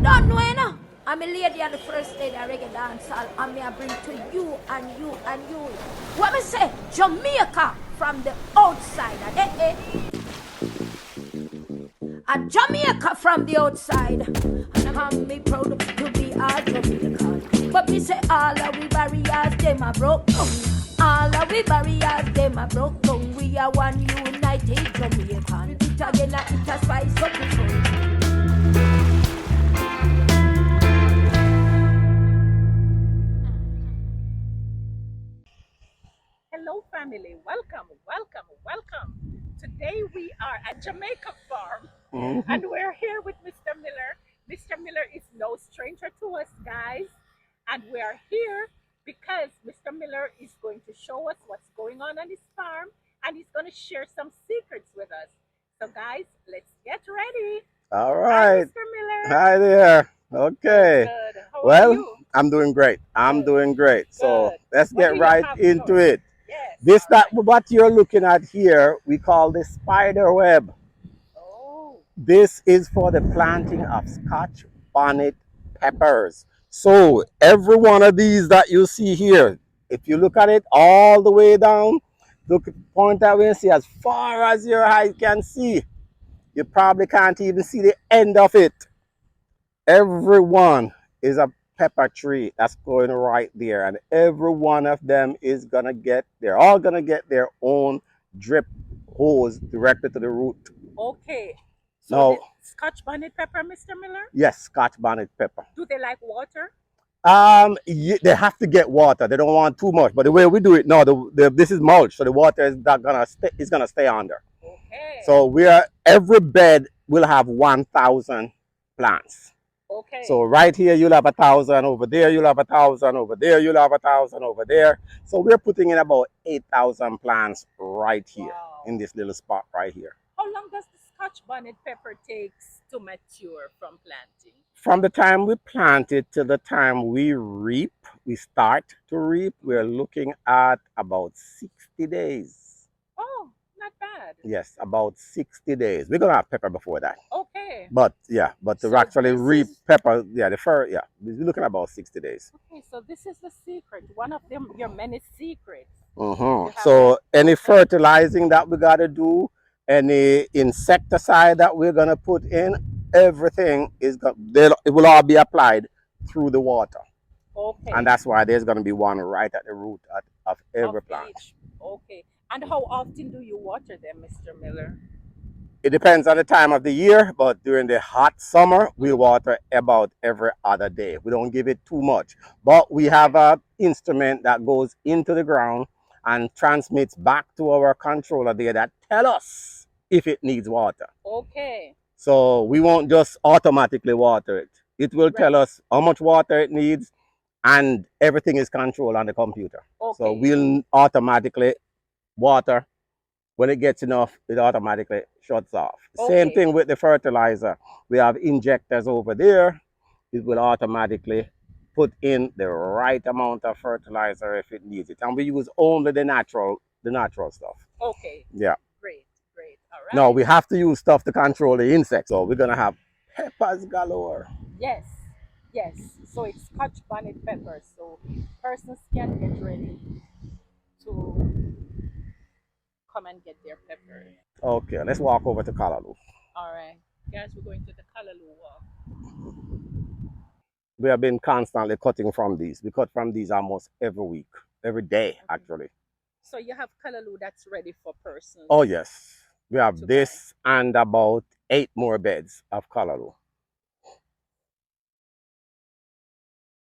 Don't know, you know. I'm a lady on the first day of reggae dancehall, and me I bring to you and you and you. What me say? Jamaica from the outside. And Jamaica from the outside. And I'm me proud to be a Jamaican. But me say all of we barriers, them are broke down. All of we barriers, them are broke down. We are one united Jamaican. It again, it a spice up the food. Hello, family. Welcome, welcome, welcome. Today we are at Jamaica Farm and we're here with Mr. Miller. Mr. Miller is no stranger to us, guys. And we are here because Mr. Miller is going to show us what's going on his farm and he's going to share some secrets with us. So, guys, let's get ready. All Hi, right. Mr. Miller. Hi there. Good, Okay. good. How are Well, you? I'm doing great. I'm Good, doing great. So good. let's What do get you right have into for us? it. Yes, This all that right. what you're looking at here, we call the spider web. Oh, This is for the planting of Scotch bonnet peppers. So every one of these that you see here, if you look at it all the way down, look point that way and see as far as your eye can see. You probably can't even see the end of it. Every one is a pepper tree that's going right there, and every one of them is gonna get, they're all gonna get their own drip hose directly to the root. okay. So Now, the Scotch bonnet pepper, Mr. Miller, yes, Scotch bonnet pepper. do they like water? They have to get water. They don't want too much. But the way we do it now, this is mulch, so the water is not gonna stay. Is gonna stay under. Okay. So every bed will have 1,000 plants. So Okay. right here you'll have 1,000, over there you'll have 1,000, over there you'll have 1,000, over there. So we're putting in about 8,000 plants right here Wow. in this little spot right here. How long does the Scotch bonnet pepper takes to mature from planting? From the time we plant it to the time we reap, we start to reap, we're looking at about 60 days. Oh, not bad. Yes, about 60 days. We're gonna have pepper before that. Okay. But yeah, but to So actually this reap is pepper, yeah, the first, yeah, we're looking at about 60 days. okay. So this is the secret. One of them, your many secrets. You have So like any okay. fertilizing that we gotta do, any insecticide that we're gonna put in, everything it will all be applied through the water, and Okay. that's why there's gonna be one right at the root of Of every plant. each. Okay. And how often do you water them, Mr. Miller? It depends on the time of the year, but during the hot summer, we water about every other day. We don't give it too much, but we have Okay. a instrument that goes into the ground and transmits back to our controller there that tell us if it needs water. Okay. So we won't just automatically water it. It will tell Right. us how much water it needs, and everything is controlled on the computer. So Okay. we'll automatically water. When it gets enough, it automatically shuts off. Same Okay. thing with the fertilizer. We have injectors over there. It will automatically put in the right amount of fertilizer if it needs it. And we use only the natural stuff. Okay. Yeah. Great. Great. All No, right. we have to use stuff to control the insects. So we're gonna have peppers galore. Yes. Yes. So it's Scotch bonnet pepper. So persons can get ready to come and get their pepper. Okay, let's walk over to Callaloo. All right. Guys, we're going to the Callaloo walk. We have been constantly cutting from these. We cut from these almost every week, every day Okay. actually. So you have Callaloo that's ready for persons Oh yes, we have to buy. this and about 8 more beds of callaloo.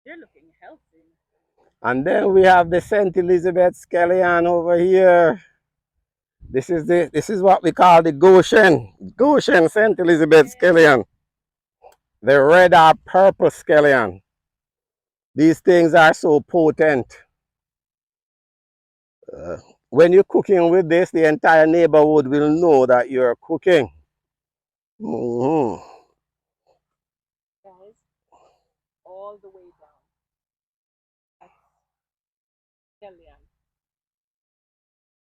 They're looking healthy. And then we have the St. Elizabeth scallion over here. This is what we call the Goshen St. Elizabeth Yeah. scallion. The red or purple scallion. These things are so potent. Uh, when you're cooking with this, the entire neighborhood will know that you're cooking. Mhm. Guys, all the way down. That's scallion.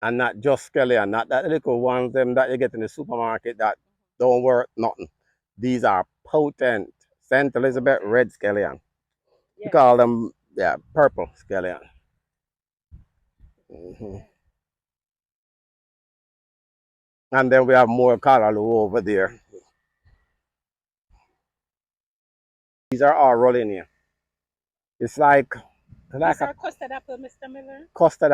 And not just scallion, not that little ones them that you get in the supermarket that don't work nothing. These are potent St. Elizabeth Okay. red scallion. We Yes. call them, yeah, purple scallion. Mhm. Okay. And then we have more callaloo over there. These are all rolling here. It's like These a are custard apple, Mr. Miller. custard.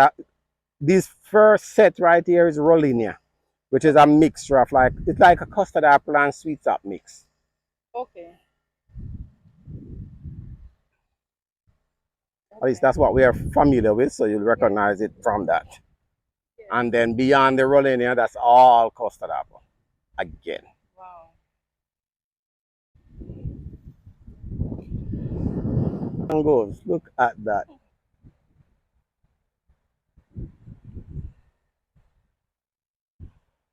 This first set right here is rollinia, which is a Okay. mixture of it's like a custard apple and sweet sap mix. Okay. At least Okay. that's what we are familiar with, so you'll Yes. recognize it from that. Yes. And then beyond the rollinia, that's all custard apple again. Wow. Mangoes, look at that.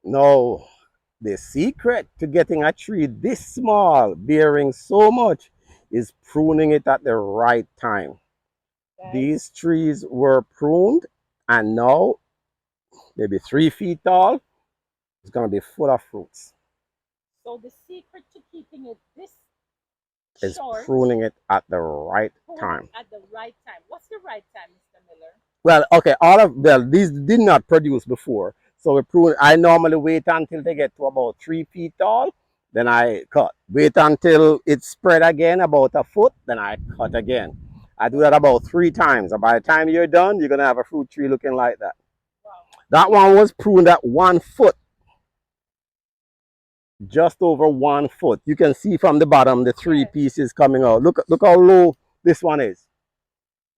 No, the secret to getting a tree this small, bearing so much, is pruning it at the right time. Guys. These trees were pruned, and now maybe 3 feet tall. It's gonna be full of fruits. So the secret to keeping it this Is short, pruning it at the right prune it time. at the right time. What's the right time, Mr. Miller? Well, okay, these did not produce before, so we prune. I normally wait until they get to about 3 feet tall, then I cut. Wait until it's spread again about a foot, then I cut again. I do that about 3 times, and by the time you're done, you're gonna have a fruit tree looking like that. Wow. That one was pruned at 1 foot, just over 1 foot. You can see from the bottom the three Yes. pieces coming out. Look how low this one is.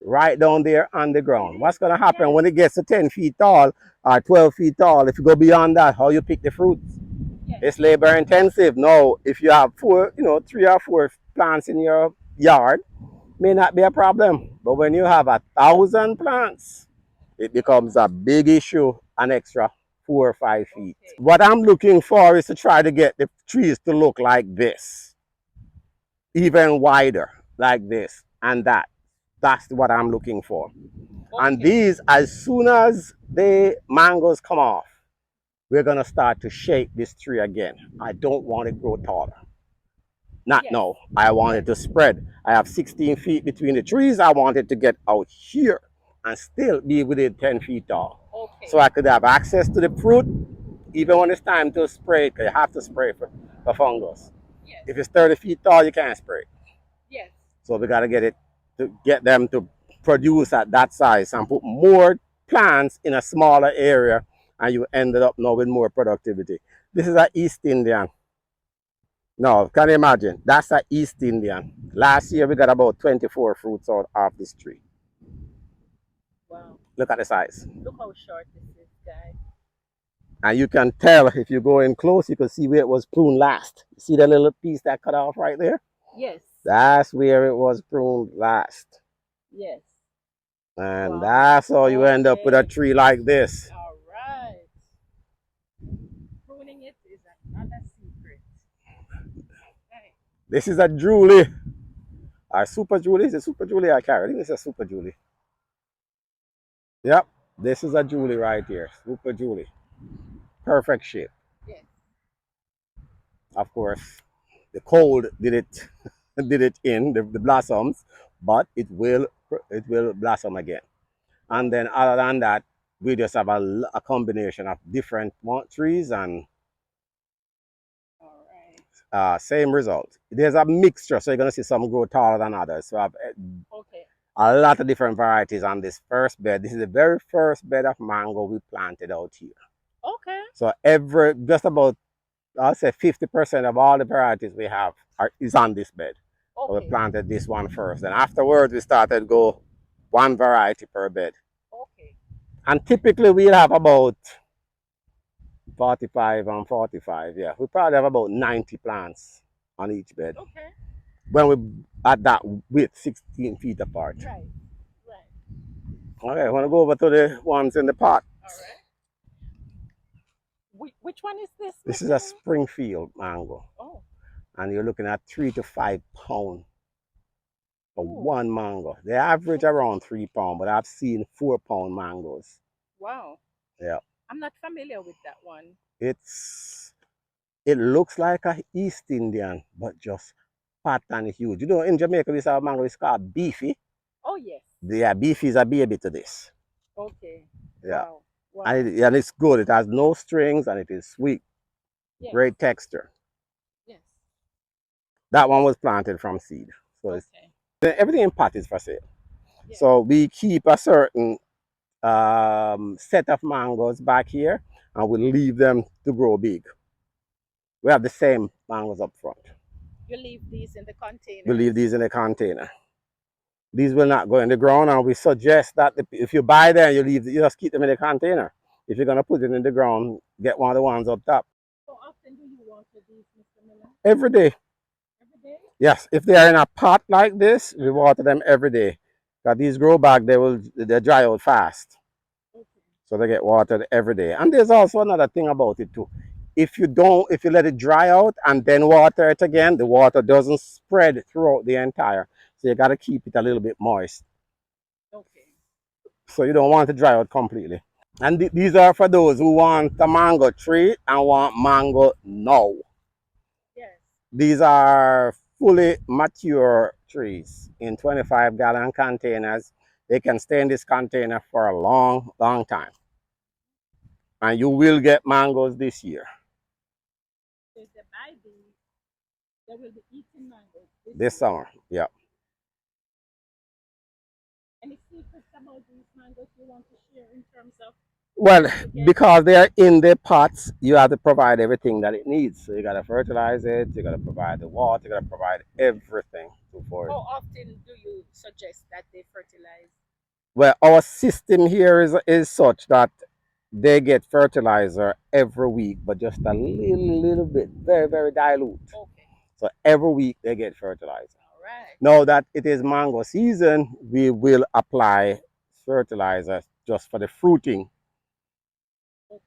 Right down there on the ground. What's going to happen Yes. when it gets to 10 feet tall or 12 feet tall? If you go beyond that, how you pick the fruits? Yes. It's labor intensive. No, if you have 3 or 4 plants in your yard, may not be a problem. But when you have 1,000 plants, it becomes a big issue, an extra 4 or 5 feet. Okay. What I'm looking for is to try to get the trees to look like this, even wider, like this and that. That's what I'm looking for. And Okay. these, as soon as the mangoes come off, we're gonna start to shape this tree again. I don't want it to grow taller. Not Yes. now. I want it to spread. I have 16 feet between the trees. I want it to get out here and still be within 10 feet tall. Okay. So I could have access to the fruit even when it's time to spray it, 'cause you have to spray for fungus. Yes. If it's 30 feet tall, you can't spray it. Yes. So we gotta get them to produce at that size and put more plants in a smaller area, and you ended up now with more productivity. This is an East Indian. No, can you imagine? That's an East Indian. Last year we got about 24 fruits out of this tree. Wow. Look at the size. Look how short this is, guys. And you can tell if you go in close, you can see where it was pruned last. See the little piece that cut off right there? Yes. That's where it was pruned last. Yes. And Wow. that's how you end up with a Okay. tree like this. All right. Pruning it is another secret. Okay. This is a Julie. Our Super Julie. Is it Super Julie I carry? I think it's a Super Julie. Yep. This is a Julie right here. Super Julie. Perfect shape. Yes. Of course, the cold did it did it in the blossoms, but it will blossom again. And then other than that, we just have a combination of different trees and All right. same result. There's a mixture, so you're gonna see some grow taller than others. So I have Okay. a lot of different varieties on this first bed. This is the very first bed of mango we planted out here. Okay. So just about, I'll say 50% of all the varieties we have is on this bed. So we Okay. planted this one first. And afterwards we started go one variety per bed. Okay. And typically we'll have about 45 and 45. Yeah. We probably have about 90 plants on each bed. Okay. When we at that width, 16 feet apart. Right. Right. Okay, I want to go over to the ones in the pot. All right. Which one is this? This is Mr. a Miller? Springfield mango. Oh. And you're looking at 3 to 5 pounds for Ooh. one mango. They average around 3 pounds, but I've seen 4 pound mangoes. Wow. Yeah. I'm not familiar with that one. It looks like a East Indian, but just fat and huge. You know, in Jamaica, we have mango, it's called beefy. Oh, yes. Yeah, beefy is a baby to this. Okay. Yeah. Wow. Wow. And it's good. It has no strings and it is sweet. Yes. Great texture. Yes. That one was planted from seed. So it's, Okay. everything in pot is for sale. Yes. So we keep a certain set of mangoes back here and we leave them to grow big. We have the same mangoes up front. You leave these in the container. We leave these in a container. These will not go in the ground, and we suggest that if you buy them, you just keep them in the container. If you're gonna put it in the ground, get one of the ones up top. How often do you water these, Mr. Miller? Every day. Every day? Yes, if they are in a pot like this, we water them every day. Because these grow back, they dry out fast. Okay. So they get watered every day. And there's also another thing about it too. If you let it dry out and then water it again, the water doesn't spread throughout the entire. So you gotta keep it a little bit moist. Okay. So you don't want to dry out completely. And these are for those who want a mango tree and want mango now. Yes. These are fully mature trees in 25-gallon containers. They can stay in this container for a long, long time. And you will get mangoes this year. So if they buy these, they will be eating mangoes This summer, yeah. Any secrets about these mangoes you want to share in terms of? Well, because they are in the pots, you have to provide everything that it needs. So you gotta fertilize it, you gotta provide the water, you gotta provide everything for it. How often do you suggest that they fertilize? Well, our system here is such that they get fertilizer every week, but just a little bit, very, very dilute. Okay. So every week they get fertilizer. All right. Now that it is mango season, we will apply fertilizer just for the fruiting. Okay.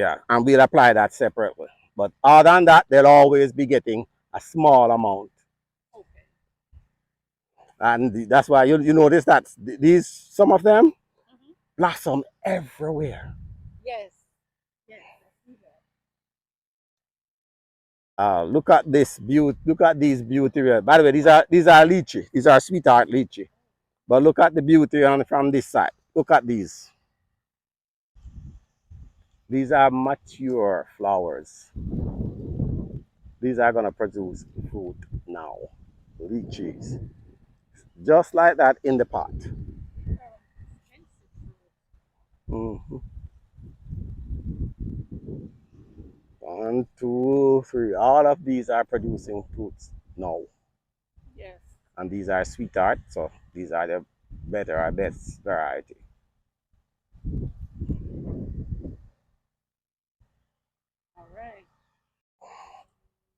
Yeah, and we'll apply that separately. But other than that, they'll always be getting a small amount. Okay. And that's why you notice that these some of them blossom everywhere. Yes. Yes. I see that. Look at this beauty. Look at these beauty. By the way, these are lychee. These are sweetheart lychee. But look at the beauty on from this side. Look at these. These are mature flowers. These are gonna produce fruit now. Lychees. Just like that in the pot. Mm-hmm. 1, 2, 3. All of these are producing fruits now. Yes. And these are sweetheart, so these are the better or best variety. All right.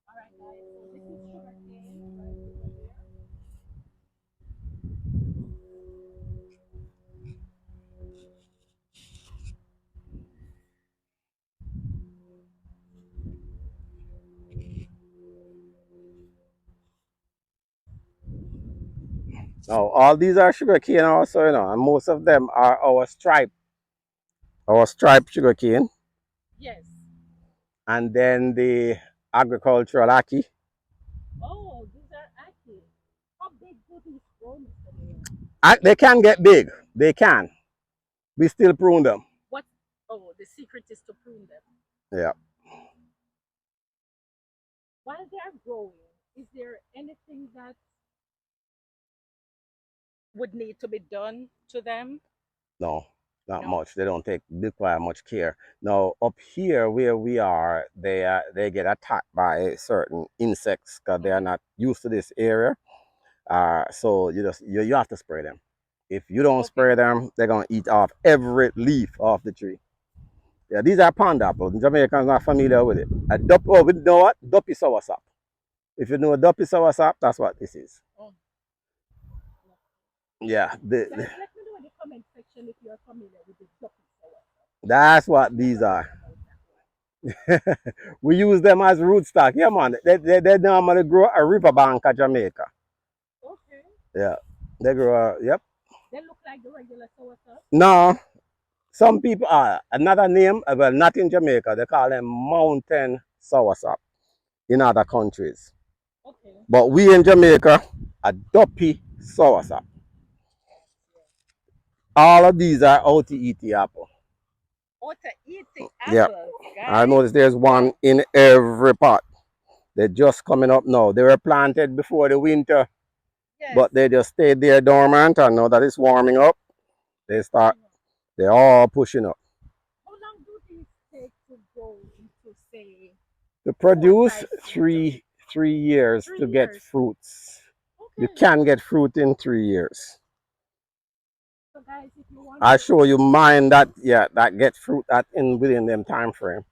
All right, guys. So this is sugar cane right over there. Now, all these are sugar cane also, and most of them are our striped sugar cane, Yes. and then the agricultural ackee. Oh, these are active. How big do these grow, Mr. Miller? They can get big. They can. We still prune them. What? Oh, the secret is to prune them. Yeah. While they are growing, is there anything that would need to be done to them? No, not No. much. They don't require much care. Now, up here where we are, they get attacked by certain insects because they are not used to this area. So you have to spray them. If you don't spray them, they're gonna eat off every leaf off the tree. Yeah, these are pond apples. Jamaicans not familiar with it. We know what? Duppy soursop. If you know duppy soursop, that's what this is. Oh. Yeah, Let me know in the comment section if you're familiar with the duppy soursop. that's what these are. We use them as rootstock. Yeah, man. They normally grow a riverbank of Jamaica. Okay. Yeah, they grow. Yep. They look like the regular soursop. No, some people are another name. Well, not in Jamaica. They call them mountain soursop in other countries. Okay. But we in Jamaica, a duppy soursop. All of these are out to eat the apple. Or to eat the Yeah. apples, I guys. notice there's one in every pot. They're just coming up now. They were planted before the winter, Yes. but they just stayed there dormant, and now that it's warming up, they start, they're all pushing up. How long do these take to grow into, say, To four or produce five feet? three years Three to get years. fruits. You Okay. can get fruit in 3 years. So, guys, if you want I to, show you mine that, yeah, that get fruit at in within them time frame.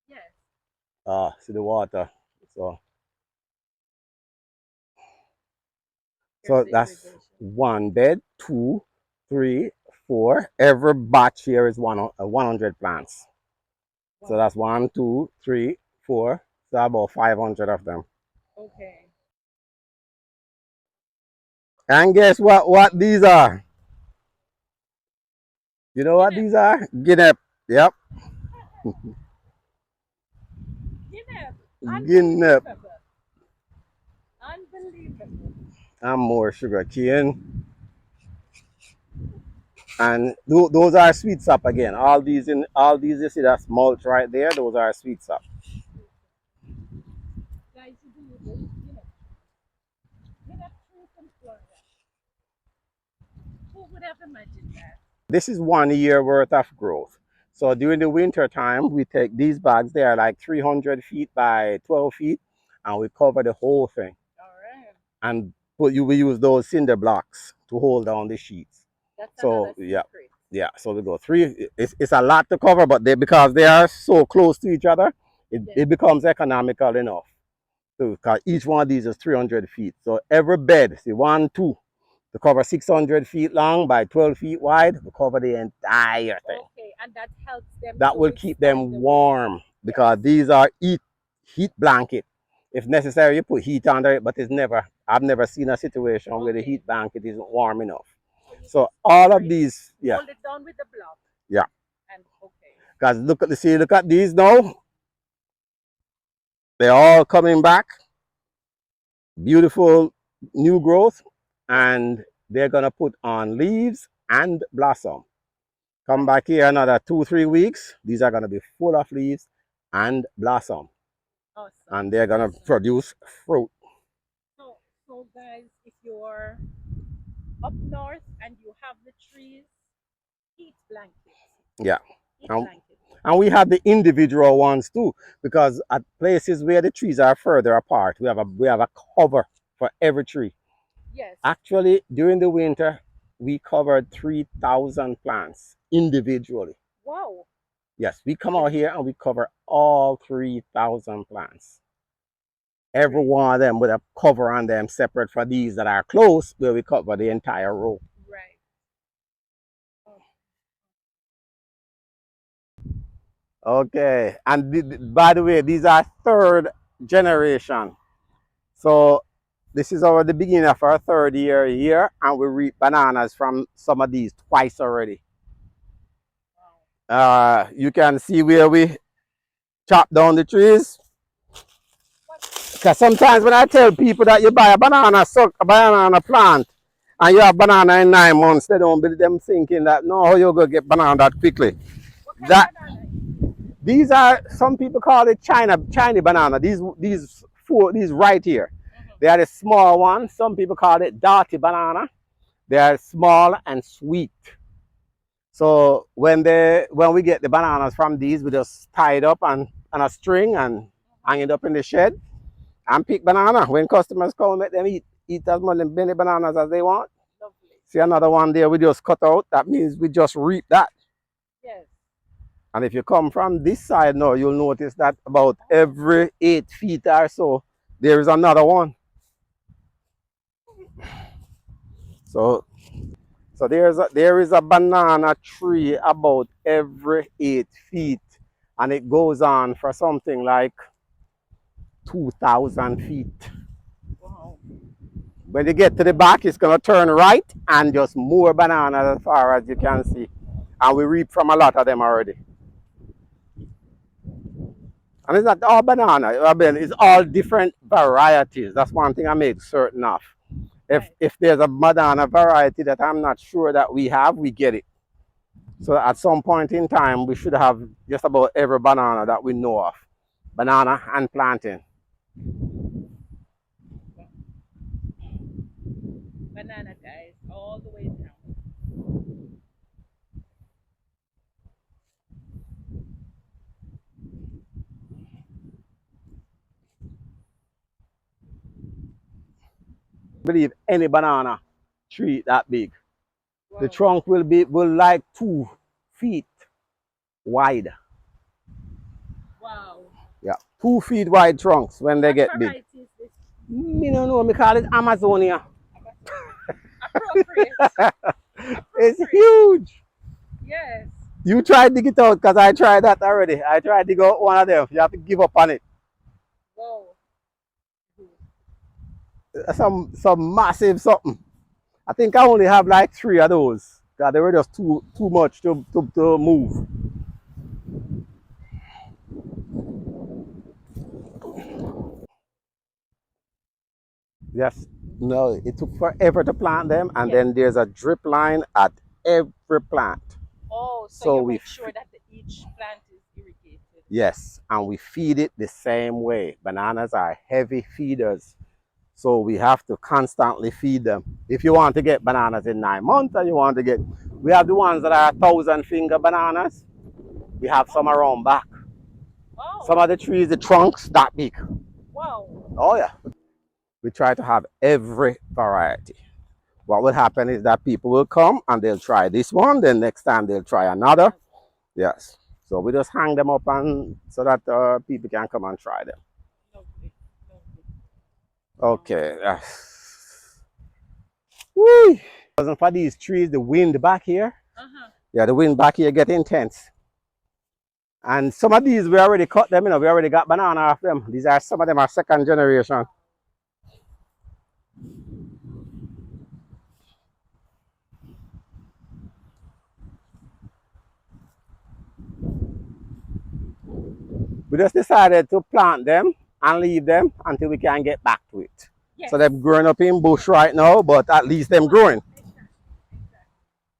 yes, See the water. So here's so the that's irrigation. one bed, two, three, four. Every batch here is 100 plants. So Wow. that's one, two, three, four. So about 500 of them. Okay. And guess what these are? You know what Guinea, these are? Guinea. Yep. Guinea, Guinea unbelievable, unbelievable. and more sugar cane. And those are sweet sap again. All these you see that's mulch right there, those are sweet sap. Guys, you believe this? Guinea tree from Florida. Who would have imagined that? This is 1 year worth of growth. So during the winter time, we take these bags, they are like 300 feet by 12 feet, and we cover the whole thing. All right. And we use those cinder blocks to hold down the sheets. That's So another yeah, secret. yeah. So we go three. It's a lot to cover, but because they are so close to each other, Yes. it becomes economical enough. So, because each one of these is 300 feet. So every bed, see one, two, to cover 600 feet long by 12 feet wide, to cover the entire thing. Okay, and that helps them That to will keep withstand them the wind. warm Yes. because these are heat blanket. If necessary, you put heat under it, but I've never seen a situation where the Okay. heat blanket isn't warm enough. So you So just all cover of it, these, yeah, hold it down with the block, yeah. and okay. Because look at these now. They're all coming back. Beautiful new growth, Yes. and they're gonna put on leaves and blossom. Come Right. back here another 2 3 weeks. These are gonna be full of leaves and blossom, Awesome. and they're gonna Awesome. produce fruit. So guys, if you're up north and you have the trees, heat blankets. Yeah, Heat and, blankets. and we have the individual ones too, because at places where the trees are further apart, we have a cover for every tree. Yes. Actually, during the winter, we covered 3,000 plants individually. Wow. Yes, we come out here and we cover all 3,000 plants. Every Great. one of them with a cover on them separate for these that are close, where we cover the entire row. Right. Oh, Okay, and by the way, these are third generation. So this is the beginning of our third year here, and we reap bananas from some of these twice already. wow. You can see where we chop down the trees. Because sometimes when I tell people that you buy a banana plant, and you have banana in 9 months, they don't believe them thinking that no, how you gonna get banana that quickly. What kind of That banana is it? these are some people call it China banana. These right here, they are the small ones. Some people call it dirty banana. They are small and sweet. So when we get the bananas from these, we just tie it up on a string and hang it up in the shed and pick banana. When customers come, let them eat as many bananas as they want. Lovely. See another one there we just cut out. That means we just reap that. Yes. And if you come from this side now, you'll notice that about every 8 feet or so, there is another one. So there is a banana tree about every 8 feet, and it goes on for something like 2,000 feet. Wow. When you get to the back, it's gonna turn right and just more bananas as far as you can see. And we reap from a lot of them already. And it's not all banana. I mean, it's all different varieties. That's one thing I make certain of. If Right. if there's a banana variety that I'm not sure that we have, we get it. So at some point in time, we should have just about every banana that we know of. Banana and plantain. Banana, guys, all the way down. I believe any banana tree that big. The Wow. trunk will like 2 feet wide. Wow. Yeah, 2 feet wide trunks when they What get big. variety is this? Me don't know. Me call it Amazonia. Appropriate. It's Appropriate. huge. Yes. You try to dig it out because I tried that already. I tried to dig out one of them. You have to give up on it. Whoa. Some massive something. I think I only have like 3 of those. Because they were just too much to move. Yes. No, it took forever to plant them, and Yes. then there's a drip line at every plant. Oh, so So you we make sure that each plant is irrigated. yes, and we feed it the same way. Bananas are heavy feeders, so we have to constantly feed them. If you want to get bananas in 9 months, and you want to get, we have the ones that are 1,000 finger bananas. We have some Oh, around back. Some oh, of the trees, the trunks that big. wow. Oh yeah. We try to have every variety. What will happen is that people will come and they'll try this one, then next time they'll try another. Yes. So we just hang them up and so that people can come and try them. Lovely. Lovely. Wow. Okay. Woo! Wasn't for these trees, the wind back here. Uh-huh. Yeah, the wind back here get intense. And some of these we already cut them, we already got banana off them. These are some of them are second generation. We just decided to plant them and leave them until we can get back to it. Yes. So they're growing up in bush right now, but at least them growing.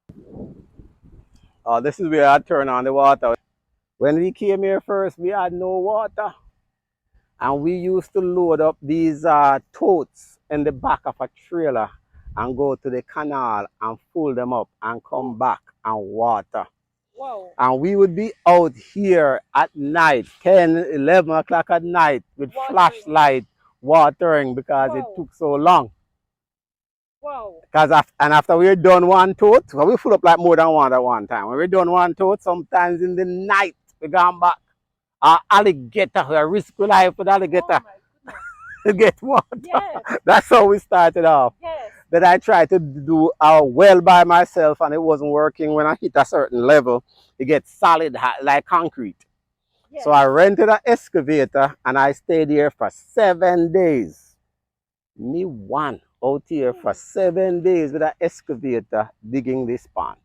Exactly. This is where I turn on the water. When we came here first, we had no water. And we used to load up these totes in the back of a trailer and go to the canal and fill them up and come back and water. Wow. And we would be out here at night, 10, 11 o'clock at night with Watering. flashlight watering because it Wow. took so long. Wow. And after we're done one tote, well, we full up like more than one at one time. When we're done one tote, sometimes in the night, we gone back. Our alligator, we risk life with alligator. Oh my To get water. Yes. That's how we started off. Yes. Then I tried to do a well by myself and it wasn't working. When I hit a certain level, it gets solid like concrete. Yes. So I rented an excavator and I stayed here for 7 days. Me one out here for 7 days with an excavator digging this pond.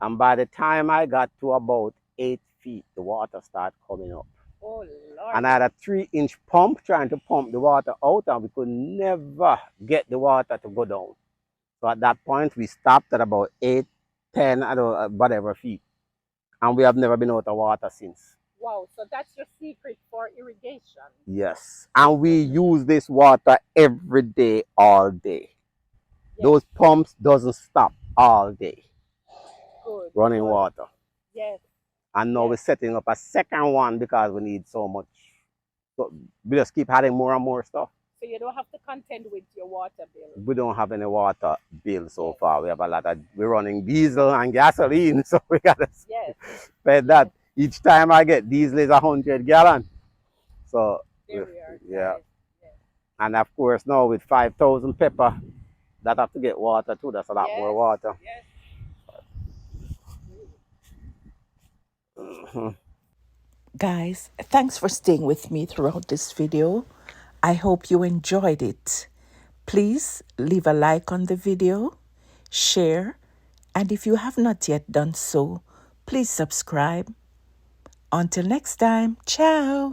And by the time I got to about 8 feet, the water started coming up. Oh Lord. And I had a 3-inch pump trying to pump the water out, and we could never get the water to go down. So at that point, we stopped at about 8, 10, I don't know, whatever feet. And we have never been out of water since. Wow. So that's your secret for irrigation. Yes. And we use this water every day, all day. Yes. Those pumps doesn't stop all day. Good. Running Good. water. Yes. And now we're setting up a second one because we need so much. So we just keep adding more and more stuff. So you don't have to contend with your water bill. We don't have any water bill so far. We have a lot of, we're running diesel and gasoline, so we gotta spend that. Each time I get diesel is 100 gallons. So there we are. yeah. Yes. And of course now with 5,000 pepper, that have to get water too. That's a lot more water. Yes. Guys, thanks for staying with me throughout this video. I hope you enjoyed it. Please leave a like on the video, share, and if you have not yet done so, please subscribe. Until next time, ciao!